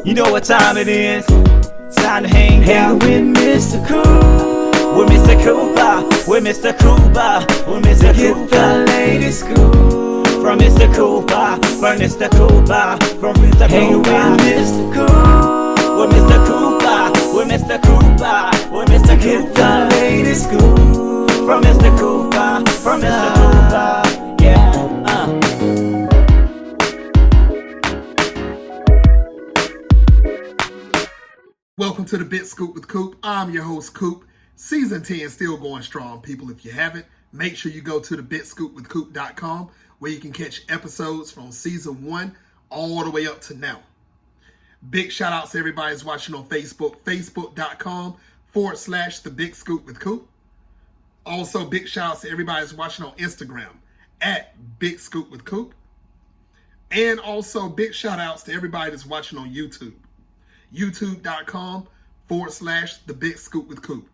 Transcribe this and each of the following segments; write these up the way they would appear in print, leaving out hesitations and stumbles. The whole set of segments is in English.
You know what time it is? Time to hang out with Mr. Coop. With Mr. Cooper, with Mr. Cooper, with Mr. Cooper. Get the latest scoop from Mr. Cooper, from Mr. Cooper, from Mr. Cooper. Hang with Mr. Coop, with Mr. Cooper, with Mr. Cooper, with Mr. Cooper. Get the latest scoop from Mr. Cooper, from Mr. Cooper. Yeah. Welcome to the Bit Scoop with Coop. I'm your host, Coop. Season 10 still going strong, people. If you haven't, make sure you go to thebitscoopwithcoop.com where you can catch episodes from season 1 all the way up to now. Big shout outs to everybody who's watching on Facebook, facebook.com/The Big Scoop with Coop. Also, big shout outs to everybody who's watching on Instagram at Big Scoop with Coop. And also big shout outs to everybody that's watching on YouTube. youtube.com/The Big Scoop with Coop.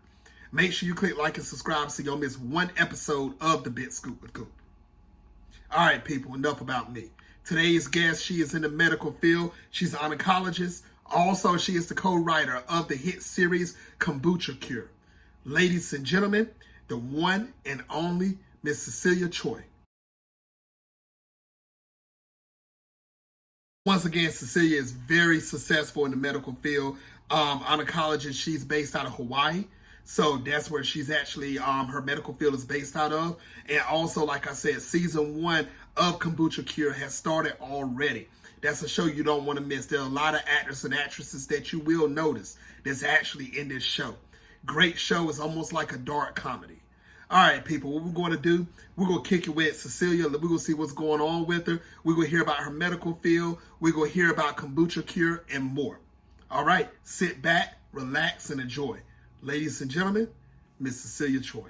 Make sure you click like and subscribe so you don't miss one episode of The Big Scoop with Coop. All right, people, enough about me. Today's guest, she is in the medical field. She's an oncologist. Also, she is the co-writer of the hit series Kombucha Cure. Ladies and gentlemen, the one and only Miss Cecilia Choi. Once again, Cecilia is very successful in the medical field. Oncologist, she's based out of Hawaii. So that's where she's actually, her medical field is based out of. And also, like I said, season 1 of Kombucha Cure has started already. That's a show you don't want to miss. There are a lot of actors and actresses that you will notice that's actually in this show. Great show. It's almost like a dark comedy. All right, people, what we're going to do, we're going to kick it with Cecilia. We're going to see what's going on with her. We're going to hear about her medical field. We're going to hear about Kombucha Cure and more. All right, sit back, relax, and enjoy. Ladies and gentlemen, Miss Cecilia Choi.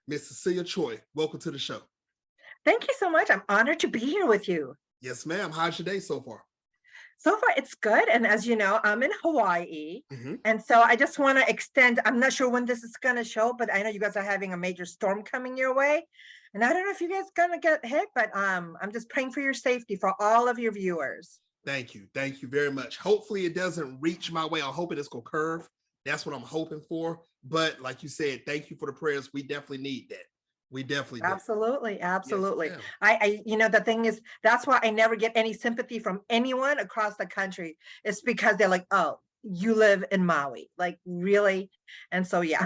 Miss Cecilia Choi, welcome to the show. Thank you so much. I'm honored to be here with you. Yes, ma'am. How's your day so far? So far, it's good. And as you know, I'm in Hawaii. And so I just want to extend, I'm not sure when this is going to show, but I know you guys are having a major storm coming your way. And I don't know if you guys are going to get hit, but I'm just praying for your safety for all of your viewers. Thank you. Thank you very much. Hopefully it doesn't reach my way. I'm hoping it's going to curve. That's what I'm hoping for. But like you said, thank you for the prayers. We definitely need that. We definitely do. Absolutely. Absolutely. Yes, I the thing is, that's why I never get any sympathy from anyone across the country. It's because they're like, oh, you live in Maui. Like, really? And so, yeah.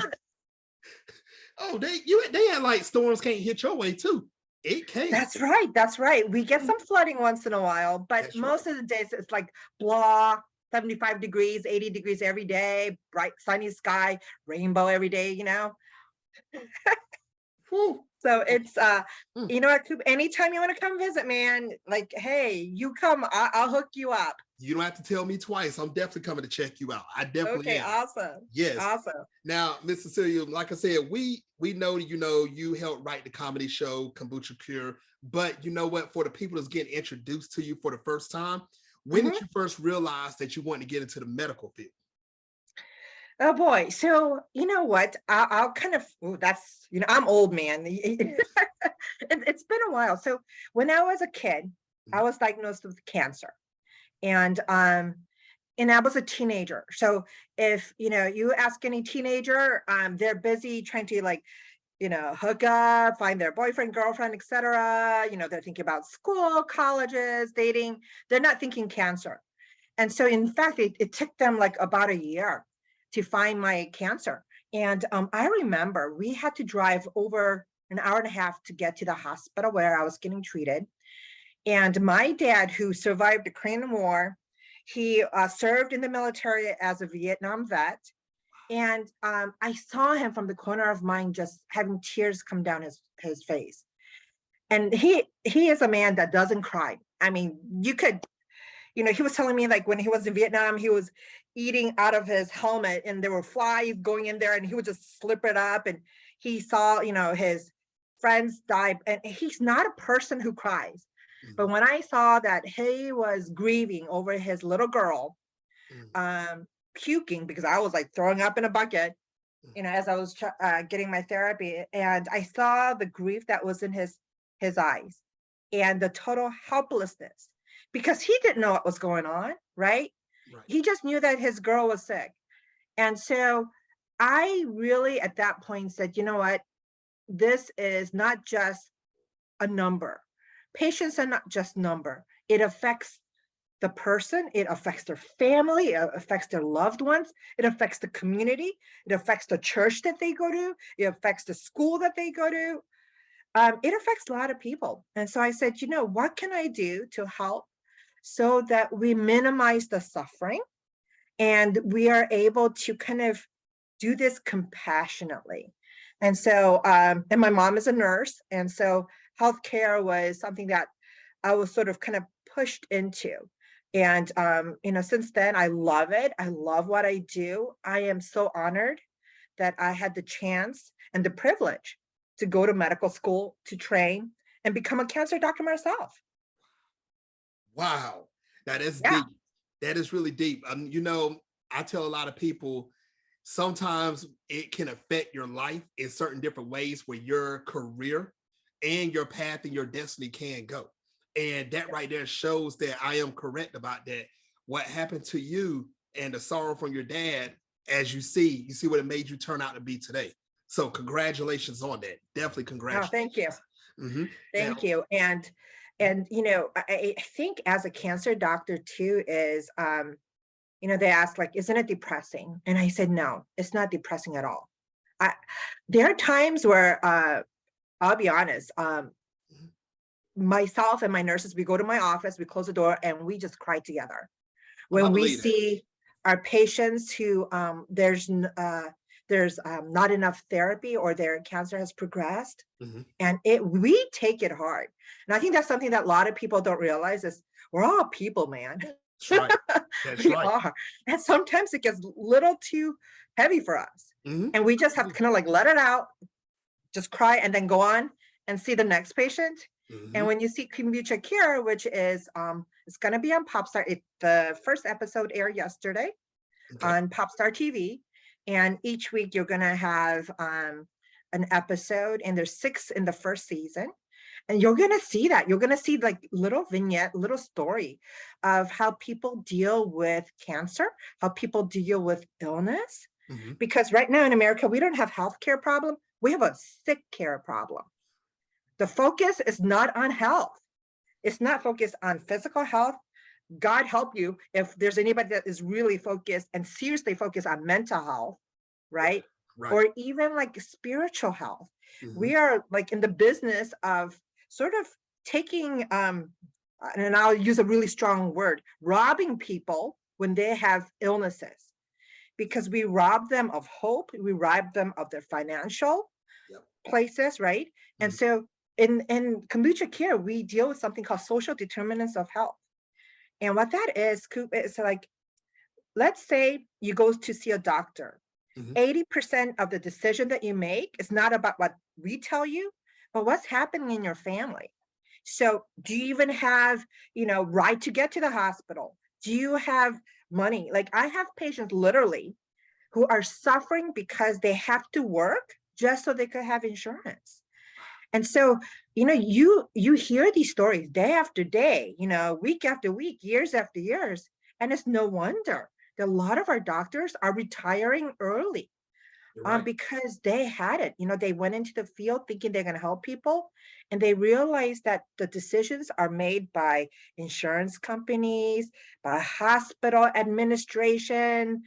Oh, they had like storms can't hit your way too. It can't. That's right. That's right. We get some flooding once in a while, but most of the days it's like blah, 75 degrees, 80 degrees every day, bright sunny sky, rainbow every day, you know. So it's you know what, Coop, anytime you want to come visit, man, like, hey, you come, I'll hook you up. You don't have to tell me twice. I'm definitely coming to check you out. I definitely am. Awesome. Yes. Awesome. Now, Miss Cecilia, like I said, we know, you helped write the comedy show Kombucha Cure, but you know what, for the people that's getting introduced to you for the first time, when did you first realize that you wanted to get into the medical field? Oh boy. So you know what? I'll kind of, that's, I'm old, man. It's been a while. So when I was a kid, I was diagnosed with cancer. And I was a teenager. So if, you ask any teenager, they're busy trying to hook up, find their boyfriend, girlfriend, etc. They're thinking about school, colleges, dating. They're not thinking cancer. And so in fact, it took them like about a year to find my cancer. And I remember we had to drive over an hour and a half to get to the hospital where I was getting treated. And my dad, who survived the Korean War, he served in the military as a Vietnam vet. And I saw him from the corner of mine just having tears come down his face. And he is a man that doesn't cry. I mean, you could, he was telling me like when he was in Vietnam, he was eating out of his helmet and there were flies going in there and he would just slip it up. And he saw, his friends die. And he's not a person who cries. But when I saw that he was grieving over his little girl, puking because I was like throwing up in a bucket, as I was getting my therapy, and I saw the grief that was in his eyes and the total helplessness because he didn't know what was going on, right? Right. He just knew that his girl was sick. And so I really at that point said, you know what, this is not just a number. Patients are not just number. It affects the person, it affects their family, it affects their loved ones, it affects the community, it affects the church that they go to, it affects the school that they go to. It affects a lot of people. And so I said, you know, what can I do to help so that we minimize the suffering and we are able to kind of do this compassionately. And so, and my mom is a nurse. And so healthcare was something that I was sort of kind of pushed into. And, you know, since then, I love it. I love what I do. I am so honored that I had the chance and the privilege to go to medical school, to train, and become a cancer doctor myself. Wow. That is Yeah. deep. That is really deep. You know, I tell a lot of people sometimes it can affect your life in certain different ways where your career and your path and your destiny can go. And that right there shows that I am correct about that. What happened to you and the sorrow from your dad, as you see what it made you turn out to be today. So congratulations on that. Definitely Oh, congratulations. thank you. Now, Thank you. And you know, I think as a cancer doctor too is you know, they asked like, isn't it depressing? And I said, no, it's not depressing at all. I there are times where I'll be honest, myself and my nurses, we go to my office, we close the door and we just cry together. I When we believe that. see our patients who there's not enough therapy or their cancer has progressed, Mhm. and we take it hard. And I think that's something that a lot of people don't realize is we're all people, man. That's right. That's We right. are. And sometimes it gets a little too heavy for us. Mhm. And we just have to kind of like let it out, just cry and then go on and see the next patient. And Mhm. when you see Kombucha Cure, which is it's gonna be on Popstar. The first episode aired yesterday Okay. on Popstar TV. And each week you're gonna have an episode, and there's 6 in the first season. And you're gonna see that. You're gonna see like little vignette, little story of how people deal with cancer, how people deal with illness. Mhm. Because right now in America, we don't have healthcare problem. We have a sick care problem. The focus is not on health. It's not focused on physical health. God help you if there's anybody that is really focused and seriously focused on mental health, right? Right. Or even like spiritual health. Mhm. We are like in the business of sort of taking and I'll use a really strong word, robbing people when they have illnesses, because we rob them of hope, we rob them of their financial Yep. places, right? And Mhm. so in Kombucha Care, we deal with something called social determinants of health. And what that is, Coop, is like, let's say you go to see a doctor. Mhm. 80% of the decision that you make is not about what we tell you, but what's happening in your family. So do you even have, you know, right to get to the hospital? Do you have money? Like I have patients literally who are suffering because they have to work just so they could have insurance. And so, you know, you hear these stories day after day, you know, week after week, years after years, and it's no wonder that a lot of our doctors are retiring early You're right. because they had it. You know, they went into the field thinking they're going to help people, and they realized that the decisions are made by insurance companies, by hospital administration,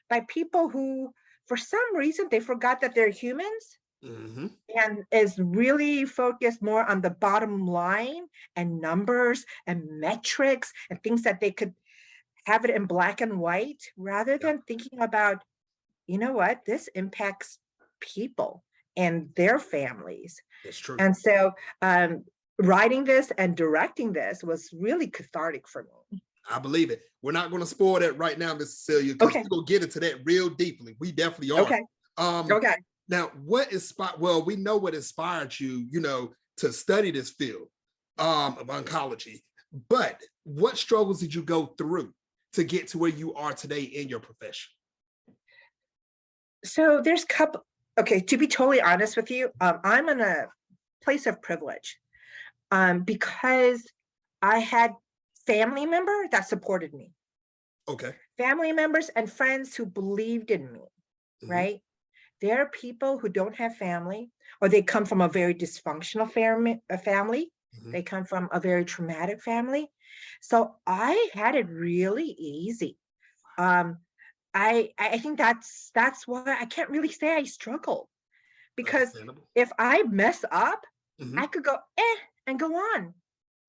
by people who, for some reason, they forgot that they're humans Mhm. and is really focused more on the bottom line and numbers and metrics and things that they could have it in black and white rather Yep. than thinking about, you know what, this impacts people and their families. That's true. And so writing this and directing this was really cathartic for me. I believe it. We're not going to spoil that right now, Miss Cecilia, because Okay. we're going to get into that real deeply. We definitely are. Okay. Um, Okay. Now, what inspired? Well, we know what inspired you, you know, to study this field of oncology. But what struggles did you go through to get to where you are today in your profession? So there's couple. Okay, to be totally honest with you, I'm in a place of privilege because I had family member that supported me. Okay. Family members and friends who believed in me, right? There are people who don't have family, or they come from a very dysfunctional family. They come from a very traumatic family. So I had it really easy. Um, I think that's why I can't really say I struggle, because Understandable. if I mess up, Hmm. I could go and go on,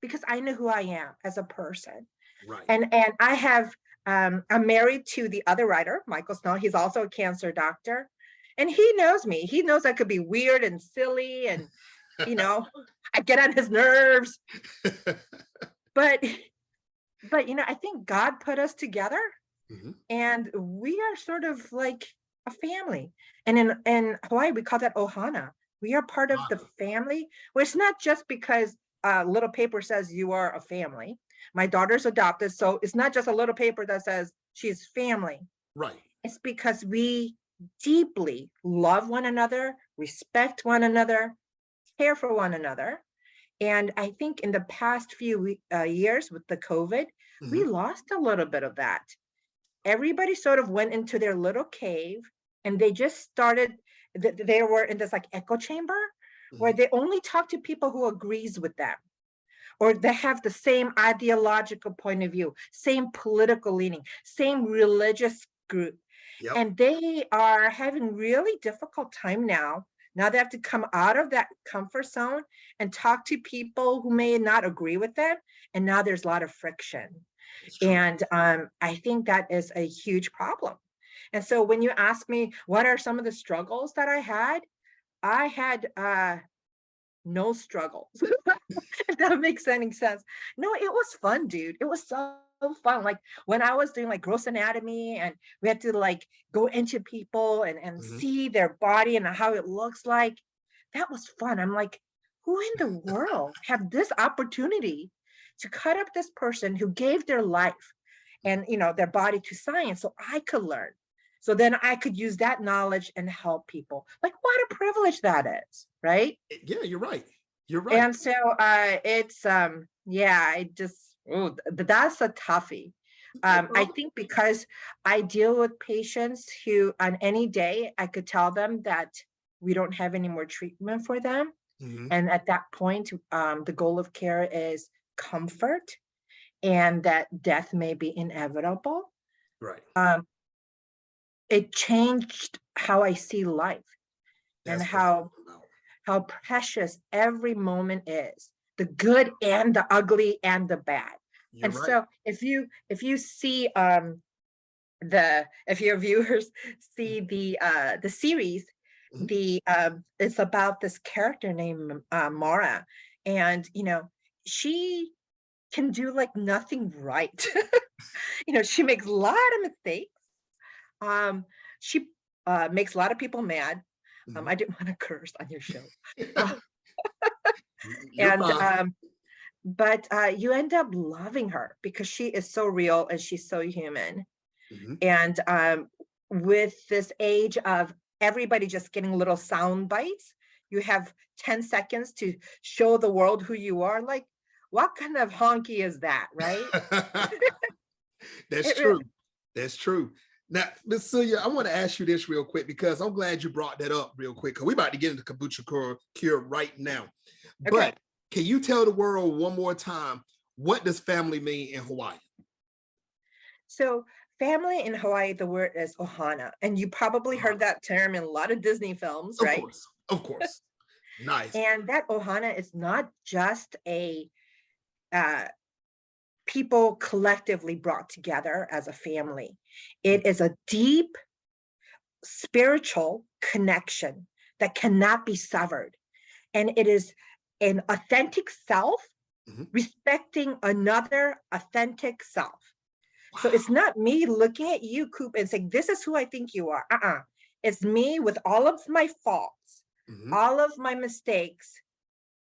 because I know who I am as a person. Right. And I have I'm married to the other writer, Michael Snow. He's also a cancer doctor. And he knows me. He knows I could be weird and silly and you know, I get on his nerves. But I think God put us together, Hmm. and we are sort of like a family. And in Hawaii, we call that ohana. We are part of the family. Well, it's not just because a little paper says you are a family. My daughter's adopted, so it's not just a little paper that says she's family. Right. It's because we deeply love one another, respect one another, care for one another. And I think in the past few years with the COVID, we Hmm. lost a little bit of that. Everybody sort of went into their little cave, and they just started, they were in this like echo chamber where Hmm. they only talk to people who agrees with them, or they have the same ideological point of view, same political leaning, same religious group. Yep. And they are having really difficult time now. Now they have to come out of that comfort zone and talk to people who may not agree with them. And now there's a lot of friction. It's true. And I think that is a huge problem. And so when you ask me, what are some of the struggles that I had no struggles. If that makes any sense. No, it was fun, dude. It was so fun. Like when I was doing like gross anatomy, and we had to like go into people and Hmm. see their body and how it looks like. That was fun. I'm like, who in the world have this opportunity to cut up this person who gave their life and their body to science so I could learn. So then I could use that knowledge and help people. Like what a privilege that is, right? Yeah, you're right. You're right. And so it's yeah, I just that's a toughie. I Well, think because I deal with patients who on any day I could tell them that we don't have any more treatment for them. hmm. And at that point, the goal of care is comfort, and that death may be inevitable. Right. Um, it changed how I see life, and That's what I'm talking about. how precious every moment is, the good and the ugly and the bad. You're And right. so if you see the if your viewers see the series, Hmm. it's about this character named Mara, and she can do like nothing right. She makes a lot of mistakes. She makes a lot of people mad. Hmm. I didn't want to curse on your show. Uh, You're and fine. but you end up loving her because she is so real and she's so human. Hmm. And with this age of everybody just getting little sound bites, you have 10 seconds to show the world who you are. Like, what kind of honky is that, right? That's It really, true. That's true. Now, Miss Celia, I want to ask you this real quick because I'm glad you brought that up real quick because we're about to get into Kombucha Cure right now. okay. But can you tell the world one more time, what does family mean in Hawaii? So family in Hawaii, the word is ohana. And you probably heard Ohana. that term in a lot of Disney films, Of right? course. Of course. Nice. And that ohana is not just a uh, people collectively brought together as a family. It is a deep spiritual connection that cannot be severed. And it is an authentic self Mhm. respecting another authentic self. So Wow. it's not me looking at you, Coop, and saying, this is who I think you are. It's me with all of my faults, Mhm. all of my mistakes,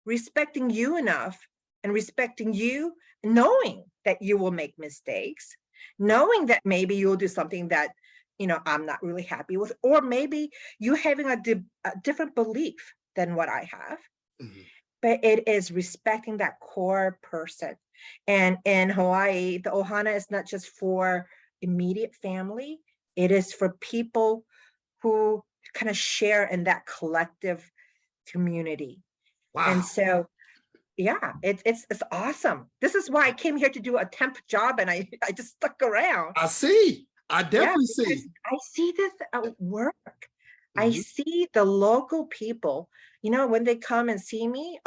respecting you enough and respecting you, knowing that you will make mistakes, Right. knowing that maybe you'll do something that, I'm not really happy with, or maybe you having a different belief than what I have. Mhm. But it is respecting that core person. And in Hawaii, the ohana is not just for immediate family. It is for people who kind of share in that collective community. And Wow. so, yeah, it's awesome. This is why I came here to do a temp job, and I just stuck around. I see. I Yeah, definitely because see. I see this at work. I Mhm. see the local people, when they come and see me.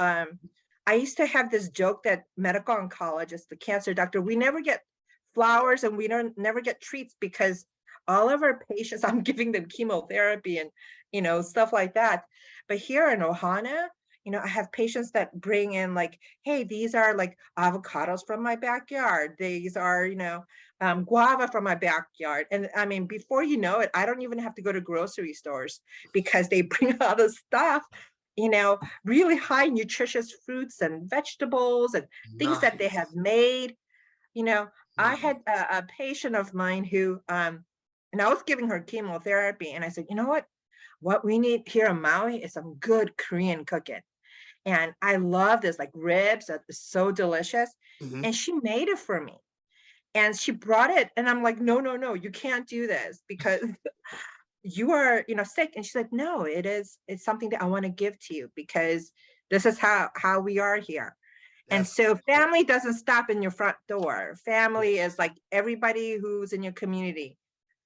I used to have this joke that medical oncologist, the cancer doctor, we never get flowers and we don't never get treats because all of our patients, I'm giving them chemotherapy and stuff like that. But here in Ohana, I have patients that bring in like, hey, these are like avocados from my backyard. These are, guava from my backyard. And I mean, before you know it, I don't even have to go to grocery stores because they bring all the stuff, really high nutritious fruits and vegetables and things that they have Nice. made. You know, I Mhm. had a patient of mine who, and I was giving her chemotherapy, and I said, you know what we need here in Maui is some good Korean cooking. And I love this, like ribs, that is so delicious. Mhm. And she made it for me. And she brought it, and I'm like, no, no, no, you can't do this because you are, sick. And she's like, no, it's something that I want to give to you because this is how we are here. And That's so oh, family doesn't stop in your front door. Family yes. is like everybody who's in your community.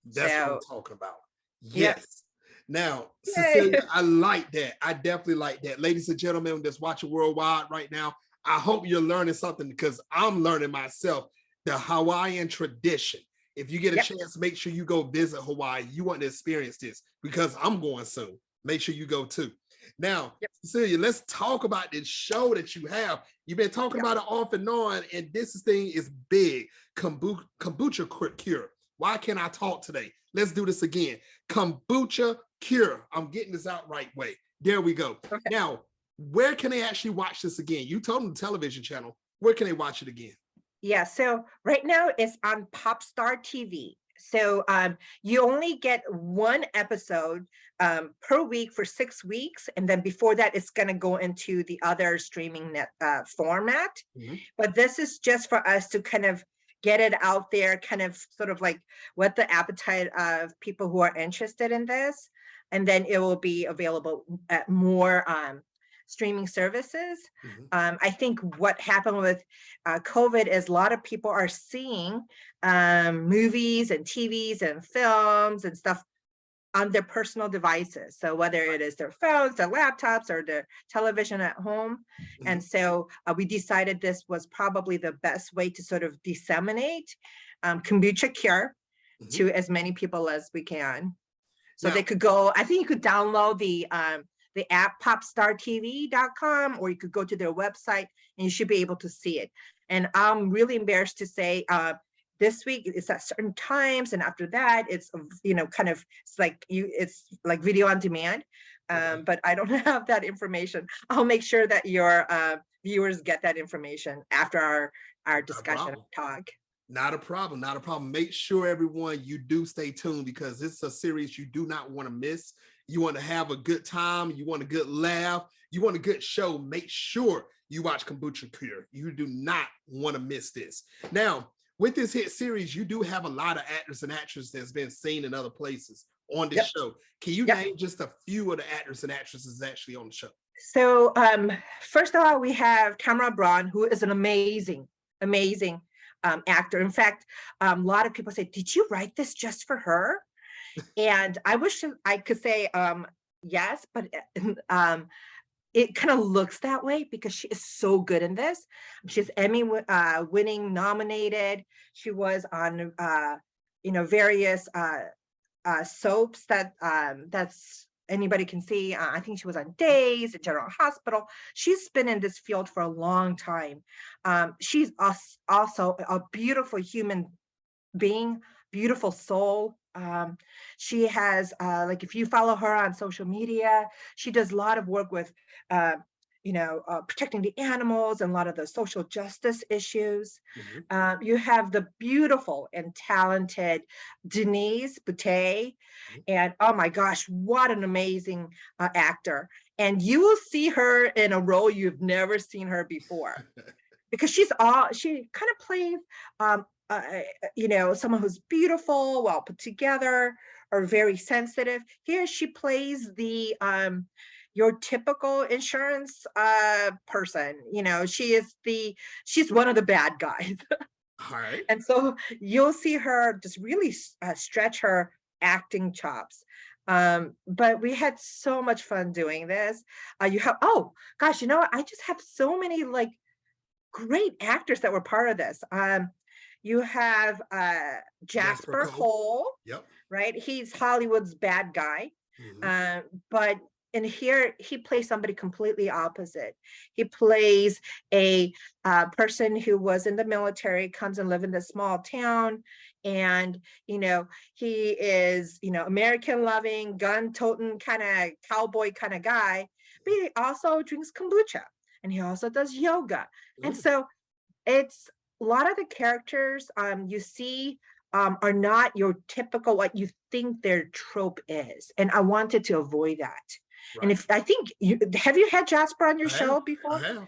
That's what I'm So, talking about. yep. Yes. Now, Yay. Cecilia, I like that. I definitely like that. Ladies and gentlemen that's watching worldwide right now, I hope you're learning something because I'm learning myself the Hawaiian tradition. If you get a Yep. chance, make sure you go visit Hawaii. You want to experience this because I'm going soon. Make sure you go too. Now, Yep. Cecilia, let's talk about this show that you have. You've been talking Yep. about it off and on, and this thing is big. Kombucha Cure. Why can't I talk today? Let's do this again. Kombucha Cure. I'm getting this out right way. There we go. Okay. Now, where can they actually watch this again? You told them the television channel. Where can they watch it again? Yeah. So right now it's on Popstar TV. So you only get one episode per week for 6 weeks, and then before that, it's going to go into the other streaming net format. Mhm. But this is just for us to kind of get it out there, kind of sort of like what the appetite of people who are interested in this, and then it will be available at more streaming services. Mhm. I think what happened with COVID is a lot of people are seeing movies and TVs and films and stuff on their personal devices. So whether it is their phones, their laptops, or their television at home. And Mhm. so we decided this was probably the best way to sort of disseminate Kombucha Cure Mhm. to as many people as we can. So Now, they could go, I think you could download the app popstartv.com, or you could go to their website and you should be able to see it. And I'm really embarrassed to say this week it's at certain times, and after that it's kind of it's like video on demand. okay. But I don't have that information. I'll make sure that your viewers get that information after our Not a discussion problem. talk. Not a problem. Not a problem. Make sure everyone you do stay tuned because this is a series you do not want to miss. You want to have a good time. You want a good laugh. You want a good show. Make sure you watch Kombucha Cure. You do not want to miss this. Now, with this hit series, you do have a lot of actors and actresses that's been seen in other places on this Yep. show. Can you Yep. name just a few of the actors and actresses actually on the show? So first of all, we have Tamara Braun, who is an amazing, amazing actor. In fact, a lot of people say, "Did you write this just for her?" And I wish I could say yes, but it kind of looks that way because she is so good in this. She's Emmy winning nominated. She was on various soaps that's anybody can see. I think she was on Days and General Hospital. She's been in this field for a long time. She's also a beautiful human being, beautiful soul. She has like if you follow her on social media, she does a lot of work with protecting the animals and a lot of the social justice issues. Mhm. You have the beautiful and talented Denise Boutet, Mhm. and oh my gosh, what an amazing actor. And you will see her in a role you've never seen her before because she kind of plays someone who's beautiful, well put together, or very sensitive. Here she plays the your typical insurance person. She's one of the bad guys. All right. And so you'll see her just really stretch her acting chops. But we had so much fun doing this. Oh gosh, I just have so many like great actors that were part of this. You have Jasper Jasper Cole. Hole, Yep. right? He's Hollywood's bad guy. But in here, he plays somebody completely opposite. He plays a person who was in the military, comes and live in this small town. And, he is, American loving, gun toting kind of cowboy kind of guy, but he also drinks kombucha and he also does yoga. And so it's a lot of the characters you see are not your typical what you think their trope is, and I wanted to avoid that. Right. And if I think have you had Jasper on your show before? I have.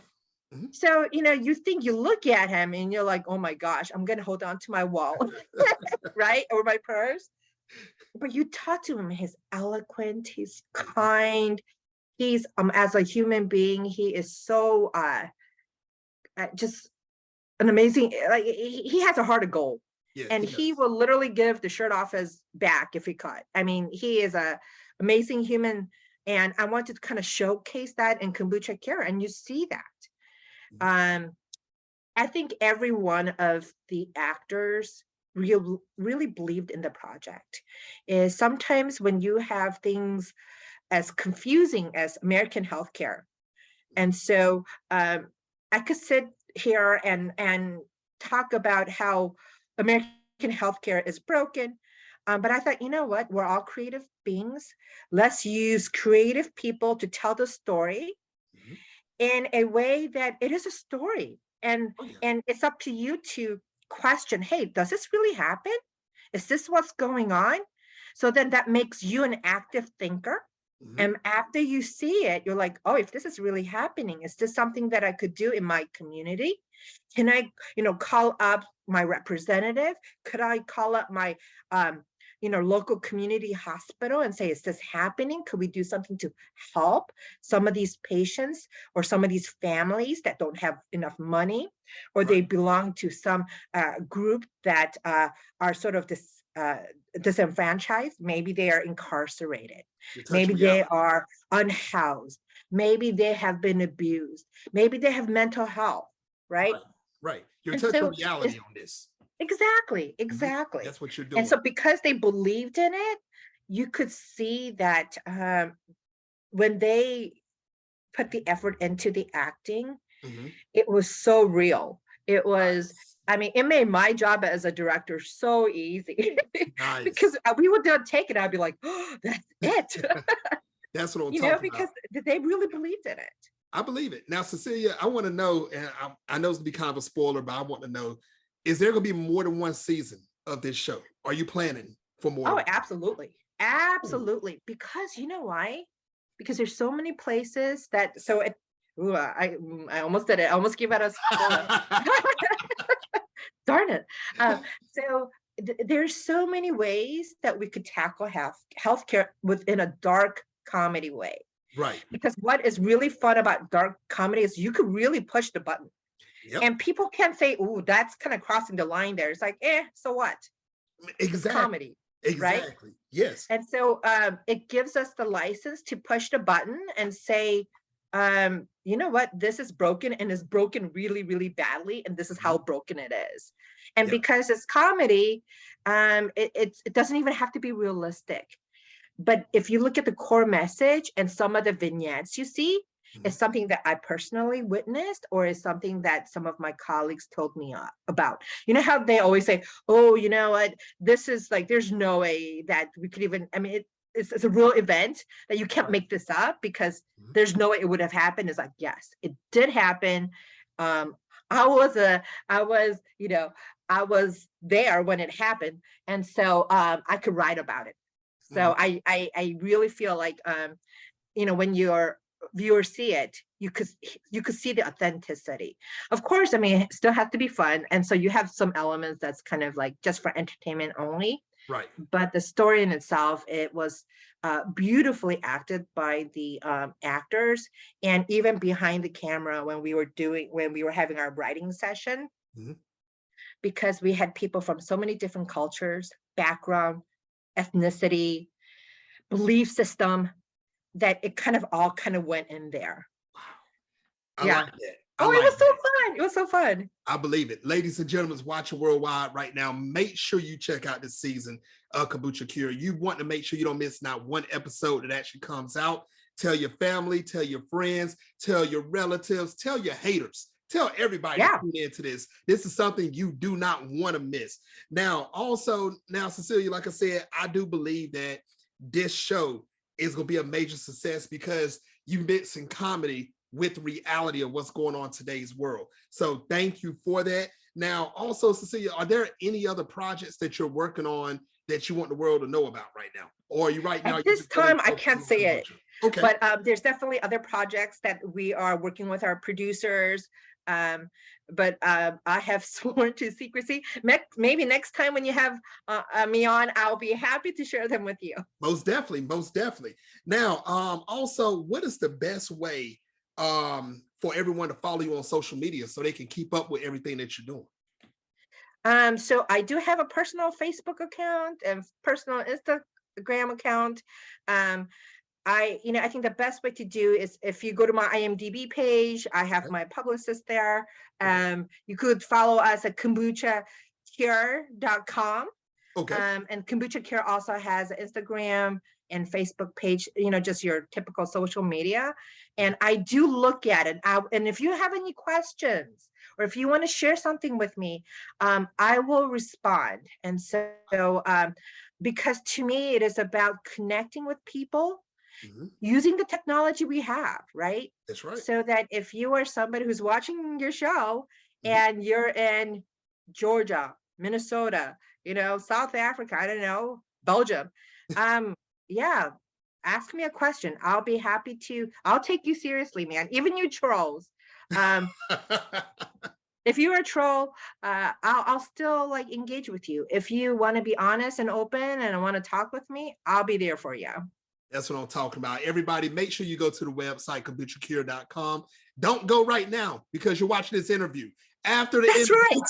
So you think, you look at him and you're like, oh my gosh, I'm gonna hold on to my wallet, right, or my purse. But you talk to him, he's eloquent, he's kind, he's as a human being, he is so just an amazing, like he has a heart of gold. Yes, And he will literally give the shirt off his back if he could. I mean, he is a amazing human. And I wanted to kind of showcase that in Kombucha Cure, and you see that. I think every one of the actors really believed in the project. Is sometimes when you have things as confusing as American healthcare, and so I could sit here and talk about how American healthcare is broken. But I thought, you know what? We're all creative beings. Let's use creative people to tell the story in a way that it is a story. And it's up to you to question, hey, does this really happen? Is this what's going on? So then that makes you an active thinker. And after you see it, you're like, oh, if this is really happening, is this something that I could do in my community? Can I, call up my representative? Could I call up my, local community hospital and say, is this happening? Could we do something to help some of these patients or some of these families that don't have enough money, or they belong to some group that are sort of disenfranchised? Maybe they are incarcerated. Maybe they are unhoused. Maybe they have been abused. Maybe they have mental health, right? Right. You're touching reality on this. Exactly. That's what you're doing. And so because they believed in it, you could see that when they put the effort into the acting, it was so real. It was, I mean, it made my job as a director so easy. Because we would take it, I'd be like, oh, that's it. That's what I'm talking about. Because they really believed in it. I believe it. Now, Cecilia, I want to know, and I know it's going to be kind of a spoiler, but I want to know, is there going to be more than one season of this show? Are you planning for more? Oh, absolutely. Absolutely. Because you know why? Because there's so many places that, I almost did it. I almost gave out a spoiler. Darn it. So there's so many ways that we could tackle healthcare within a dark comedy way. Right. Because what is really fun about dark comedy is you could really push the button. And people can't say, "Ooh, that's kind of crossing the line there." It's like, so what? Exactly. It's comedy. Exactly. Right? Yes. And so it gives us the license to push the button and say, you know what? This is broken, and it's broken really, really badly. And this is how broken it is. And because it's comedy, it doesn't even have to be realistic. But if you look at the core message and some of the vignettes you see, it's something that I personally witnessed, or is something that some of my colleagues told me about. You know how they always say, oh, you know what, this is like, there's no way that we could even, I mean, it's a real event that you can't make this up, because there's no way it would have happened. It's like, yes, it did happen. I was there when it happened. And so I could write about it. So I really feel like, when you're viewers see it, you could see the authenticity. Of course, I mean, it still has to be fun, and so you have some elements that's kind of like just for entertainment only. Right. But the story in itself, it was beautifully acted by the actors, and even behind the camera when we were having our writing session, Mhm. because we had people from so many different cultures, background, ethnicity, belief system, that it kind of all kind of went in there. I Yeah. like that. Oh, it was so fun. It was so fun. I believe it. Ladies and gentlemen watching worldwide right now, make sure you check out this season of Kombucha Cure. You want to make sure you don't miss not one episode that actually comes out. Tell your family, tell your friends, tell your relatives, tell your haters, tell everybody to tune into this. This is something you do not want to miss. Now, Cecilia, like I said, I do believe that this show is going to be a major success because you mixing comedy with reality of what's going on in today's world. So thank you for that. Now, also, Cecilia, are there any other projects that you're working on that you want the world to know about right now? Or are you right now? At this time, I can't say it. Okay. But there's definitely other projects that we are working with our producers. But I have sworn to secrecy. Maybe next time when you have me on, I'll be happy to share them with you. Most definitely, most definitely. Now, also, what is the best way for everyone to follow you on social media so they can keep up with everything that you're doing? So I do have a personal Facebook account and personal Instagram account. I think the best way to do is if you go to my IMDb page, I have my publicist there. You could follow us at KombuchaCure.com. Okay. And Kombucha Cure also has an Instagram and Facebook page, just your typical social media. And I do look at it. And if you have any questions or if you want to share something with me, I will respond. And so, because to me, it is about connecting with people using the technology we have, right? That's right. So that if you are somebody who's watching your show and you're in Georgia, Minnesota, South Africa, I don't know, Belgium, ask me a question. I'll be happy I'll take you seriously, man. Even you trolls. If you're a troll, I'll still engage with you. If you want to be honest and open and want to talk with me, I'll be there for you. That's what I'm talking about. Everybody, make sure you go to the website, KombuchaCure.com. Don't go right now because you're watching this interview. After the interview,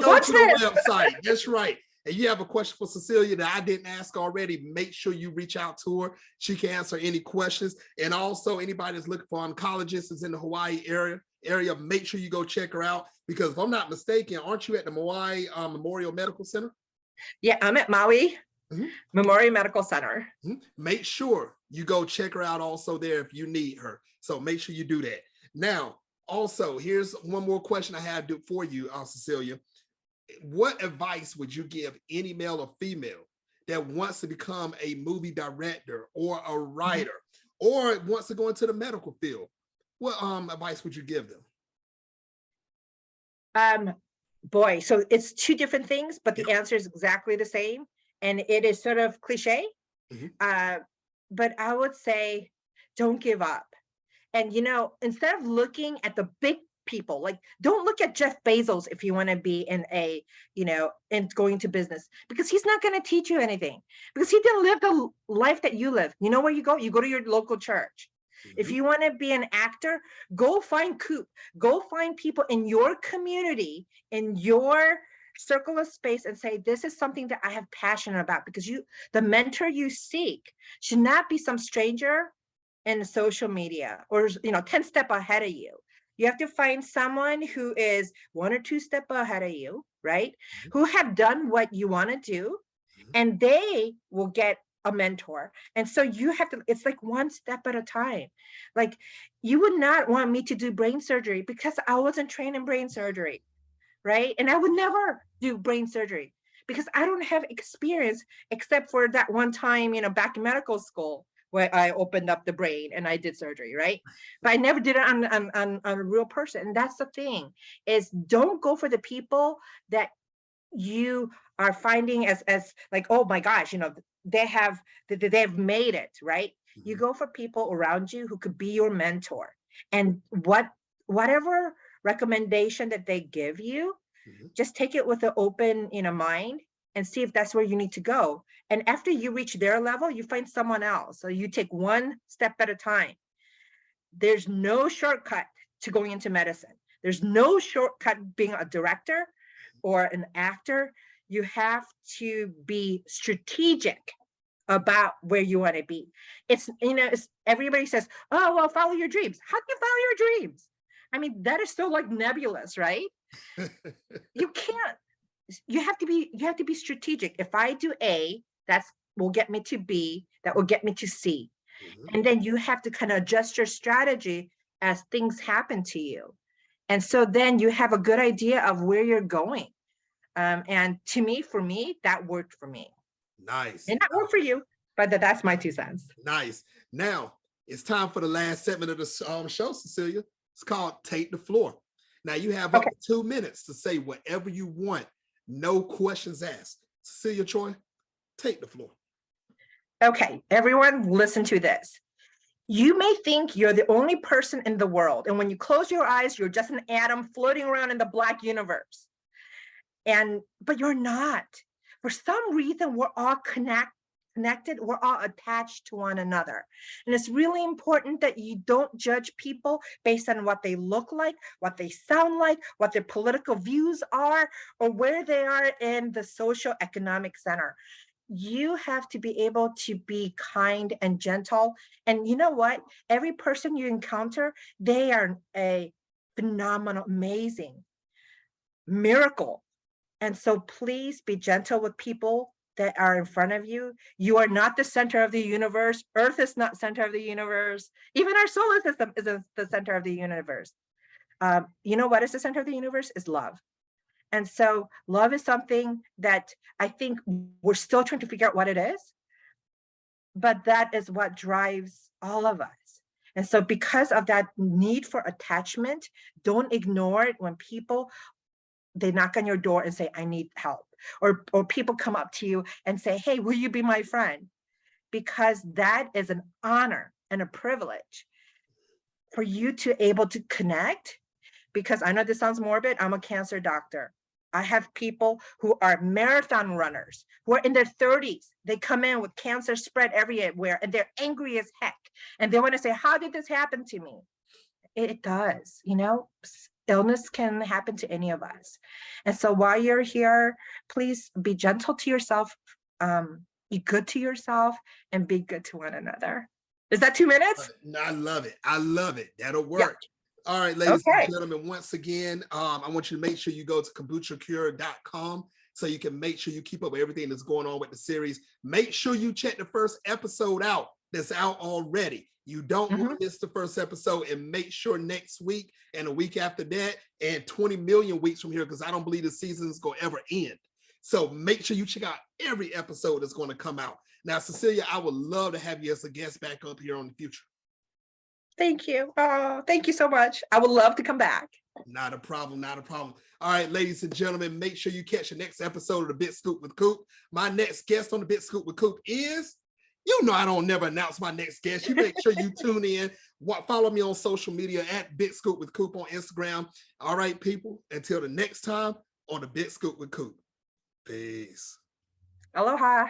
go to the website. That's right. And you have a question for Cecilia that I didn't ask already, make sure you reach out to her. She can answer any questions. And also, anybody that's looking for oncologists is in the Hawaii area, make sure you go check her out. Because if I'm not mistaken, aren't you at the Maui Memorial Medical Center? Yeah, I'm at Maui Memorial Medical Center. Make sure you go check her out also there if you need her. So make sure you do that. Now, also, here's one more question I have for you, Cecilia. What advice would you give any male or female that wants to become a movie director or a writer or wants to go into the medical field? What advice would you give them? Boy, so it's two different things, but the answer is exactly the same. And it is sort of cliche, but I would say, don't give up. And, instead of looking at the big people, don't look at Jeff Bezos if you want to be in in going to business, because he's not going to teach you anything, because he didn't live the life that you live. You know where you go? You go to your local church. If you want to be an actor, go find Coop. Go find people in your community, in your circle of space, and say, this is something that I have passion about, because the mentor you seek should not be some stranger in social media or 10 step ahead of you. You have to find someone who is 1 or 2 steps ahead of you, right? Who have done what you want to do, and they will get a mentor. And so you have to, it's like 1 step at a time. You would not want me to do brain surgery because I wasn't trained in brain surgery, right? And I would never do brain surgery because I don't have experience except for that one time, back in medical school where I opened up the brain and I did surgery, right? But I never did it on a real person. And that's the thing, is don't go for the people that you are finding as like, oh my gosh, they've made it, right? Mm-hmm. You go for people around you who could be your mentor, and whatever recommendation that they give you, Mm-hmm. just take it with an open, mind, and see if that's where you need to go. And after you reach their level, you find someone else. So you take one step at a time. There's no shortcut to going into medicine. There's no shortcut being a director or an actor. You have to be strategic about where you want to be. It's everybody says, oh, well, follow your dreams. How do you follow your dreams? I mean, that is so like nebulous, right? You can't. You have to be strategic. If I do A, that will get me to B, that will get me to C. Mm-hmm. And then you have to kind of adjust your strategy as things happen to you. And so then you have a good idea of where you're going. And for me, that worked for me. Nice. And that worked for you, but that's my 2 cents. Nice. Now it's time for the last segment of the show, Cecilia. It's called Take the Floor. Now you have up to 2 minutes to say whatever you want. No questions asked. Cecilia Choi, take the floor. Okay, everyone listen to this. You may think you're the only person in the world, and when you close your eyes, you're just an atom floating around in the black universe. But you're not. For some reason, we're all connected, we're all attached to one another. And it's really important that you don't judge people based on what they look like, what they sound like, what their political views are, or where they are in the social economic center. You have to be able to be kind and gentle. And you know what? Every person you encounter, they are a phenomenal, amazing miracle. And so please be gentle with people that are in front of you. You are not the center of the universe. Earth is not center of the universe. Even our solar system isn't the center of the universe. You know what is the center of the universe? Is love. And so love is something that I think we're still trying to figure out what it is, but that is what drives all of us. And so because of that need for attachment, don't ignore it when they knock on your door and say, I need help. Or people come up to you and say, hey, will you be my friend? Because that is an honor and a privilege for you to able to connect. Because I know this sounds morbid, I'm a cancer doctor. I have people who are marathon runners, who are in their 30s. They come in with cancer spread everywhere and they're angry as heck. And they want to say, how did this happen to me? It does, illness can happen to any of us. And so while you're here, please be gentle to yourself, be good to yourself, and be good to one another. Is that 2 minutes? I love it. I love it. That'll work. Yeah. All right, ladies and gentlemen, once again, I want you to make sure you go to kombuchacure.com so you can make sure you keep up with everything that's going on with the series. Make sure you check the first episode out that's out already. You don't want to miss the first episode, and make sure next week and a week after that and 20 million weeks from here, because I don't believe the season is going to ever end. So make sure you check out every episode that's going to come out. Now, Cecilia, I would love to have you as a guest back up here on the future. Thank you. Oh, thank you so much. I would love to come back. Not a problem. Not a problem. All right, ladies and gentlemen, make sure you catch the next episode of the Big Scoop with Coop. My next guest on the Big Scoop with Coop is, I don't never announce my next guest. You make sure you tune in. Follow me on social media at Big Scoop with Coop on Instagram. All right, people, until the next time on the Big Scoop with Coop. Peace. Aloha.